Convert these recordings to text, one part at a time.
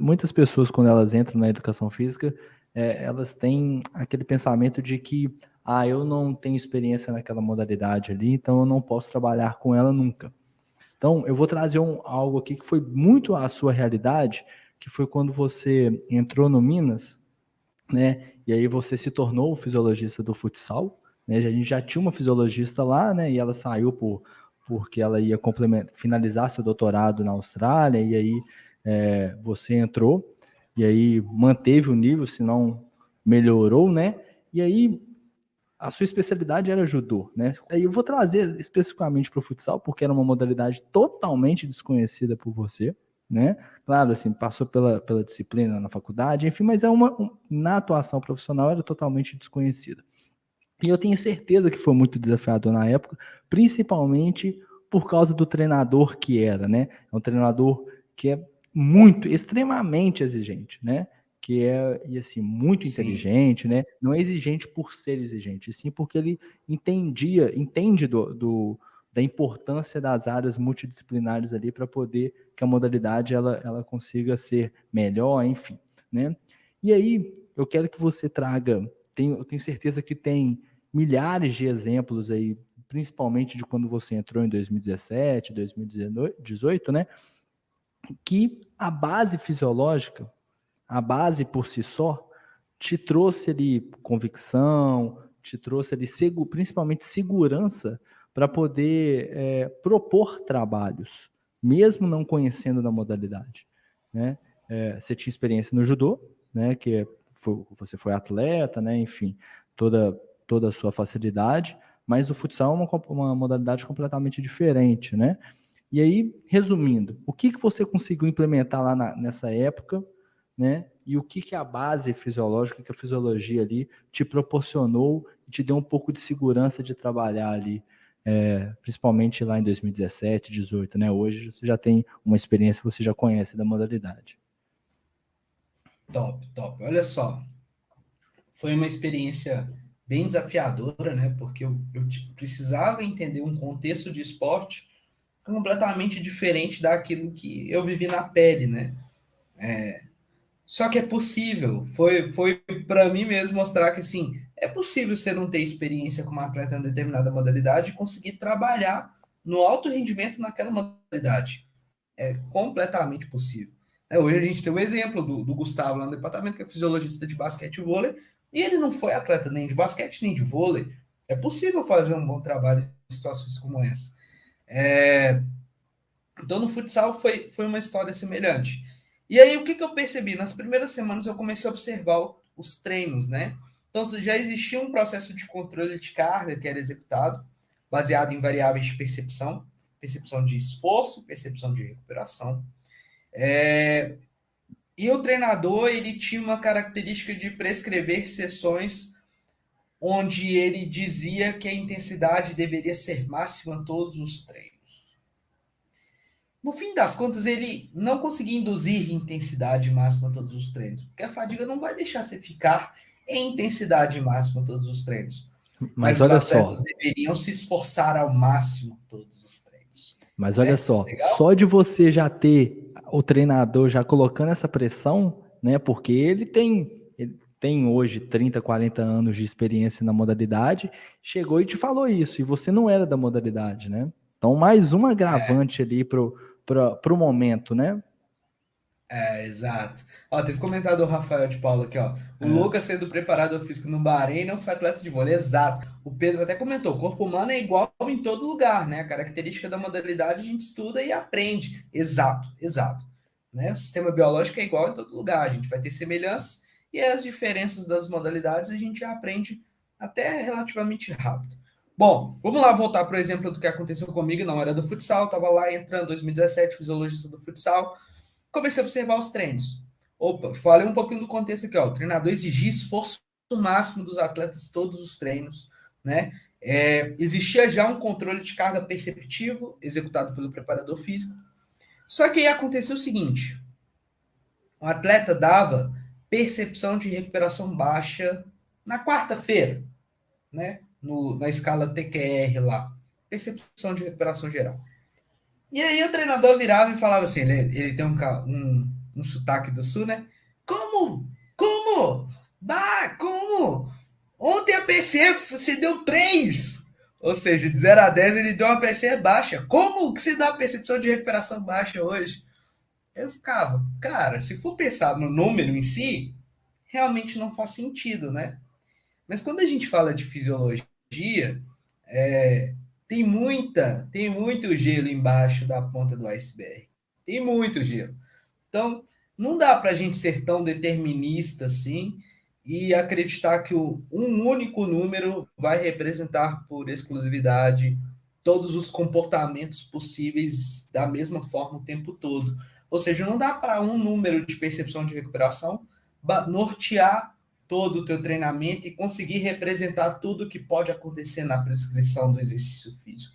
muitas pessoas, quando elas entram na educação física, elas têm aquele pensamento de que, eu não tenho experiência naquela modalidade ali, então eu não posso trabalhar com ela nunca. Então, eu vou trazer algo aqui que foi muito a sua realidade, que foi quando você entrou no Minas, né? E aí você se tornou o fisiologista do futsal, né? A gente já tinha uma fisiologista lá, né? E ela saiu porque ela ia finalizar seu doutorado na Austrália, e aí você entrou, e aí manteve o nível, se não melhorou, né? E aí a sua especialidade era judô, né? Aí eu vou trazer especificamente para o futsal, porque era uma modalidade totalmente desconhecida por você, né? Claro, assim, passou pela disciplina na faculdade, enfim, mas na atuação profissional era totalmente desconhecida. E eu tenho certeza que foi muito desafiador na época, principalmente por causa do treinador que era, né? É um treinador que é extremamente exigente, né? Que é, e assim, muito Sim. inteligente, né? Não é exigente por ser exigente, sim porque ele entende da importância das áreas multidisciplinares ali para poder que a modalidade ela consiga ser melhor, enfim, né? E aí, eu quero que você traga, eu tenho certeza que tem milhares de exemplos aí, principalmente de quando você entrou em 2017, 2018, né? Que a base fisiológica, a base por si só, te trouxe ali convicção, te trouxe ali principalmente segurança para poder propor trabalhos, mesmo não conhecendo da modalidade, né? Você tinha experiência no judô, né? Você foi atleta, né? Enfim, toda a sua facilidade, mas o futsal é uma modalidade completamente diferente, né? E aí, resumindo, o que você conseguiu implementar lá nessa época, né? E o que a base fisiológica, que a fisiologia ali te proporcionou e te deu um pouco de segurança de trabalhar ali, principalmente lá em 2017, 2018, né? Hoje você já tem uma experiência, você já conhece da modalidade. Top, top. Olha só, foi uma experiência bem desafiadora, né? Porque eu precisava entender um contexto de esporte completamente diferente daquilo que eu vivi na pele, né? Só que é possível. Foi para mim mesmo mostrar que, assim, é possível você não ter experiência como atleta em uma determinada modalidade e conseguir trabalhar no alto rendimento naquela modalidade. É completamente possível. Hoje a gente tem o exemplo do Gustavo lá no departamento, que é fisiologista de basquete e vôlei, e ele não foi atleta nem de basquete nem de vôlei. É possível fazer um bom trabalho em situações como essa. Então, no futsal foi uma história semelhante. E aí, o que eu percebi? Nas primeiras semanas, eu comecei a observar os treinos, né? Então, já existia um processo de controle de carga que era executado, baseado em variáveis de percepção, percepção de esforço, percepção de recuperação. E o treinador, ele tinha uma característica de prescrever sessões onde ele dizia que a intensidade deveria ser máxima em todos os treinos. No fim das contas, ele não conseguia induzir intensidade máxima a todos os treinos, porque a fadiga não vai deixar você ficar em intensidade máxima a todos os treinos. Mas Mas os olha atletas só, deveriam se esforçar ao máximo todos os treinos. Mas olha Né? só, Legal? só de você já ter o treinador já colocando essa pressão, né? Porque ele tem hoje 30, 40 anos de experiência na modalidade, chegou e te falou isso, e você não era da modalidade, né? Então, mais um agravante ali pro momento, né? Exato. Ó, teve comentário do Rafael de Paulo aqui, ó. O Lucas sendo preparador físico no Bahrein não foi atleta de vôlei. Exato. O Pedro até comentou, o corpo humano é igual em todo lugar, né? A característica da modalidade a gente estuda e aprende. Exato, exato. Né? O sistema biológico é igual em todo lugar. A gente vai ter semelhanças e as diferenças das modalidades a gente aprende até relativamente rápido. Bom, vamos lá voltar para o exemplo do que aconteceu comigo. Não era do futsal, estava lá entrando em 2017, fisiologista do futsal. Comecei a observar os treinos. Opa, falei um pouquinho do contexto aqui, ó. O treinador exigia esforço máximo dos atletas todos os treinos, né? Existia já um controle de carga perceptivo executado pelo preparador físico. Só que aí aconteceu o seguinte: o atleta dava percepção de recuperação baixa na quarta-feira, né? Na escala TQR lá, percepção de recuperação geral. E aí o treinador virava e falava assim, ele tem um sotaque do sul, né? Como? Como? Bah, como? Ontem a PCE você deu 3. Ou seja, de 0 a 10 ele deu uma PCE baixa. Como que você dá uma percepção de recuperação baixa hoje? Eu ficava, cara, se for pensar no número em si, realmente não faz sentido, né? Mas quando a gente fala de fisiologia, tem muito gelo embaixo da ponta do iceberg. Tem muito gelo. Então, não dá para a gente ser tão determinista assim e acreditar que um único número vai representar por exclusividade todos os comportamentos possíveis da mesma forma o tempo todo. Ou seja, não dá para um número de percepção de recuperação nortear todo o teu treinamento e conseguir representar tudo que pode acontecer na prescrição do exercício físico.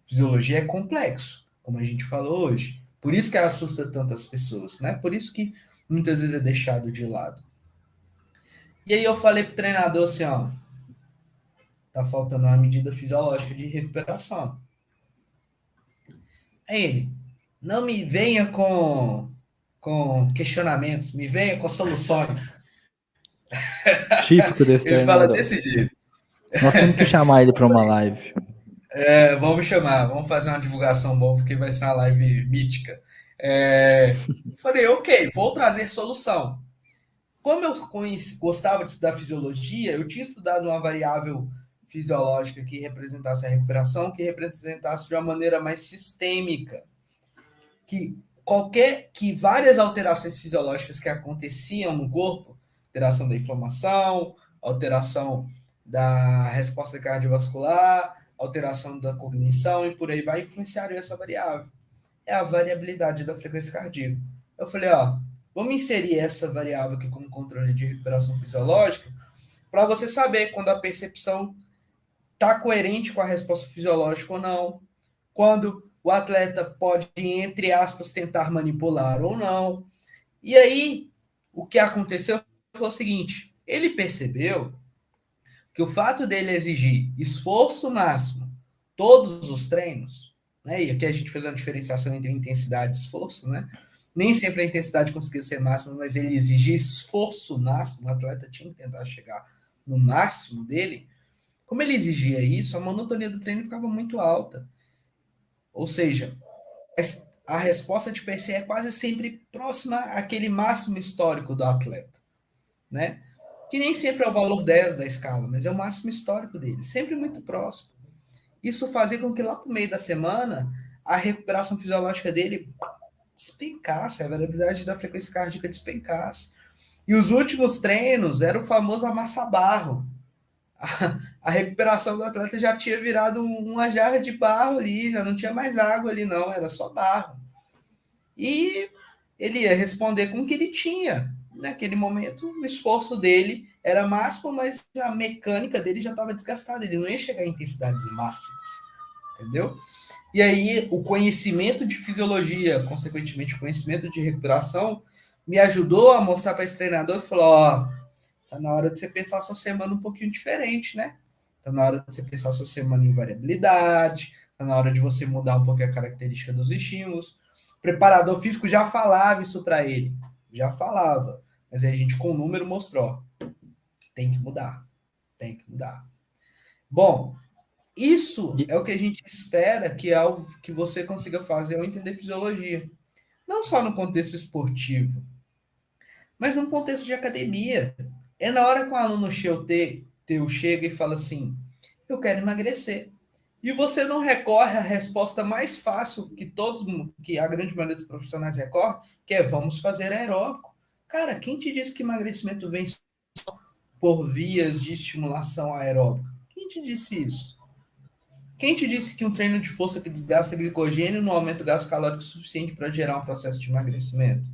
Fisiologia é complexo, como a gente falou hoje. Por isso que assusta tantas pessoas, né? Por isso que muitas vezes é deixado de lado. E aí eu falei pro treinador assim, ó, tá faltando uma medida fisiológica de recuperação. Aí ele, não me venha com questionamentos, me venha com soluções. Típico desse Ele fala treinador. desse jeito. Nós temos que chamar ele para uma live. Vamos chamar, vamos fazer uma divulgação boa, porque vai ser uma live mítica. Falei, ok, vou trazer solução. Como eu gostava de estudar fisiologia, eu tinha estudado uma variável fisiológica que representasse a recuperação, que representasse de uma maneira mais sistêmica, que várias alterações fisiológicas que aconteciam no corpo, alteração da inflamação, alteração da resposta cardiovascular, alteração da cognição e por aí vai, influenciar essa variável. É a variabilidade da frequência cardíaca. Eu falei, ó, vamos inserir essa variável aqui como controle de recuperação fisiológica para você saber quando a percepção está coerente com a resposta fisiológica ou não, quando o atleta pode, entre aspas, tentar manipular ou não. E aí, o que aconteceu foi o seguinte, ele percebeu que o fato dele exigir esforço máximo todos os treinos, né? E aqui a gente fez uma diferenciação entre intensidade e esforço, né? Nem sempre a intensidade conseguia ser máxima, mas ele exigia esforço máximo, o atleta tinha que tentar chegar no máximo dele. Como ele exigia isso, a monotonia do treino ficava muito alta. Ou seja, a resposta de PC é quase sempre próxima àquele máximo histórico do atleta, né? Que nem sempre é o valor 10 da escala, mas é o máximo histórico dele, sempre muito próximo. Isso fazia com que lá no meio da semana a recuperação fisiológica dele despencasse, a variabilidade da frequência cardíaca despencasse. E os últimos treinos era o famoso amassa-barro. A recuperação do atleta já tinha virado uma jarra de barro ali, já não tinha mais água ali, não, era só barro. E ele ia responder com o que ele tinha. Naquele momento, o esforço dele era máximo, mas a mecânica dele já estava desgastada, ele não ia chegar em intensidades máximas, entendeu? E aí, o conhecimento de fisiologia, consequentemente, o conhecimento de recuperação, me ajudou a mostrar para esse treinador que falou: ó, tá na hora de você pensar a sua semana um pouquinho diferente, né? Tá na hora de você pensar a sua semana em variabilidade, tá na hora de você mudar um pouco a característica dos estímulos. O preparador físico já falava isso para ele, já falava, mas aí a gente com o número mostrou: tem que mudar, tem que mudar. Bom, isso é o que a gente espera que é algo que você consiga fazer ao entender fisiologia. Não só no contexto esportivo, mas no contexto de academia. É na hora que o aluno teu chega e fala assim, eu quero emagrecer. E você não recorre à resposta mais fácil que a grande maioria dos profissionais recorre, que é vamos fazer aeróbico. Cara, quem te disse que emagrecimento vem por vias de estimulação aeróbica? Quem te disse isso? Quem te disse que um treino de força que desgasta glicogênio não aumenta o gasto calórico suficiente para gerar um processo de emagrecimento?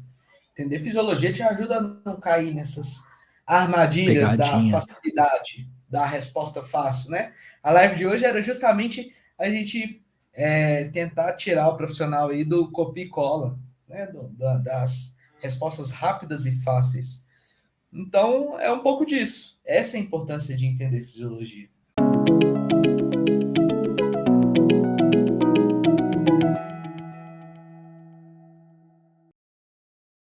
Entender fisiologia te ajuda a não cair nessas armadilhas da Pegadinhas. facilidade, da resposta fácil, né? A live de hoje era justamente a gente tentar tirar o profissional aí do copia e cola, né? Das respostas rápidas e fáceis. Então, é um pouco disso. Essa é a importância de entender fisiologia.